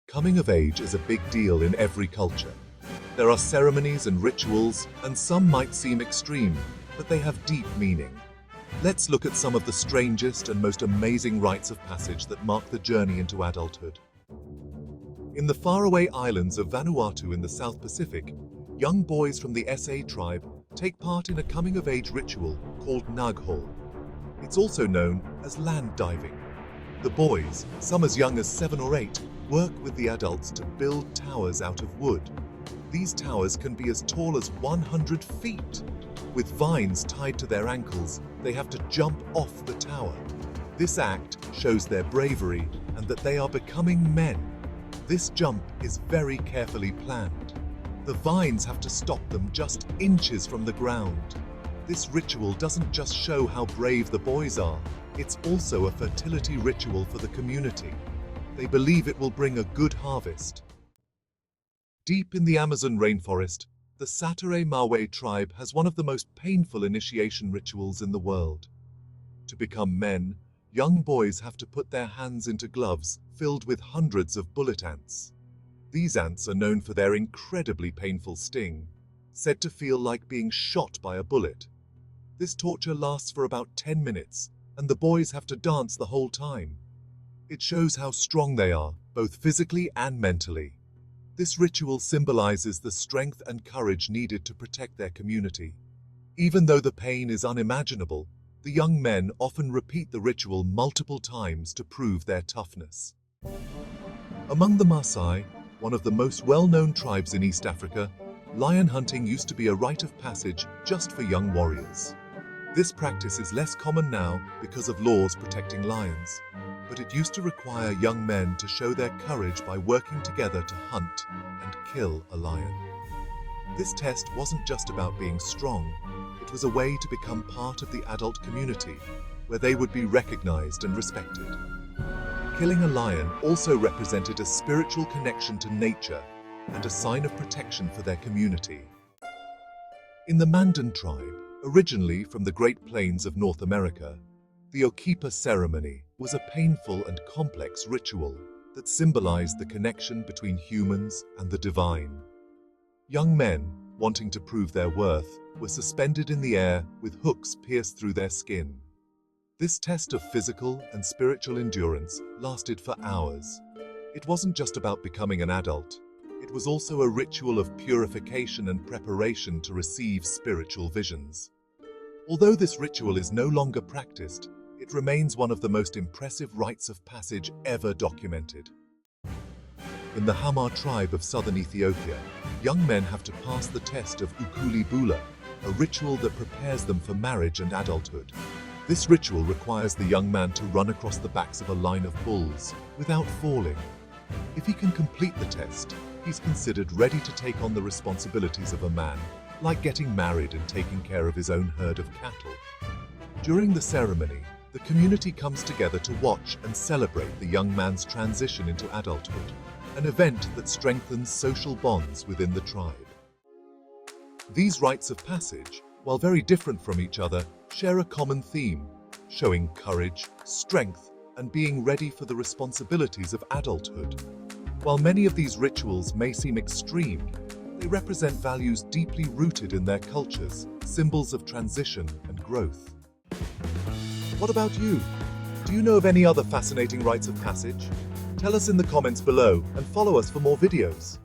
Coming of age is a big deal in every culture. There are ceremonies and rituals, and some might seem extreme, but they have deep meaning. Let's look at some of the strangest and most amazing rites of passage that mark the journey into adulthood. In the faraway islands of Vanuatu in the South Pacific, young boys from the Sa tribe take part in a coming-of-age ritual called Naghol. It's also known as land diving. The boys, some as young as 7 or 8, work with the adults to build towers out of wood. These towers can be as tall as 100 feet. With vines tied to their ankles, they have to jump off the tower. This act shows their bravery and that they are becoming men. This jump is very carefully planned. The vines have to stop them just inches from the ground. This ritual doesn't just show how brave the boys are, it's also a fertility ritual for the community. They believe it will bring a good harvest. Deep in the Amazon rainforest, the Sateré-Mawé tribe has one of the most painful initiation rituals in the world. To become men, young boys have to put their hands into gloves filled with hundreds of bullet ants. These ants are known for their incredibly painful sting, said to feel like being shot by a bullet. This torture lasts for about 10 minutes, and the boys have to dance the whole time. It shows how strong they are, both physically and mentally. This ritual symbolizes the strength and courage needed to protect their community. Even though the pain is unimaginable, the young men often repeat the ritual multiple times to prove their toughness. Among the Maasai, one of the most well-known tribes in East Africa, lion hunting used to be a rite of passage just for young warriors. This practice is less common now because of laws protecting lions, but it used to require young men to show their courage by working together to hunt and kill a lion. This test wasn't just about being strong, it was a way to become part of the adult community, where they would be recognized and respected. Killing a lion also represented a spiritual connection to nature and a sign of protection for their community. In the Mandan tribe, originally from the Great Plains of North America, the Okipa ceremony was a painful and complex ritual that symbolized the connection between humans and the divine. Young men, wanting to prove their worth, were suspended in the air with hooks pierced through their skin. This test of physical and spiritual endurance lasted for hours. It wasn't just about becoming an adult, it was also a ritual of purification and preparation to receive spiritual visions. Although this ritual is no longer practiced, it remains one of the most impressive rites of passage ever documented. In the Hamar tribe of southern Ethiopia, young men have to pass the test of Ukulibula, a ritual that prepares them for marriage and adulthood. This ritual requires the young man to run across the backs of a line of bulls without falling. If he can complete the test, he's considered ready to take on the responsibilities of a man, like getting married and taking care of his own herd of cattle. During the ceremony, the community comes together to watch and celebrate the young man's transition into adulthood, an event that strengthens social bonds within the tribe. These rites of passage, while very different from each other, share a common theme, showing courage, strength, and being ready for the responsibilities of adulthood. While many of these rituals may seem extreme, they represent values deeply rooted in their cultures, symbols of transition and growth. What about you? Do you know of any other fascinating rites of passage? Tell us in the comments below and follow us for more videos.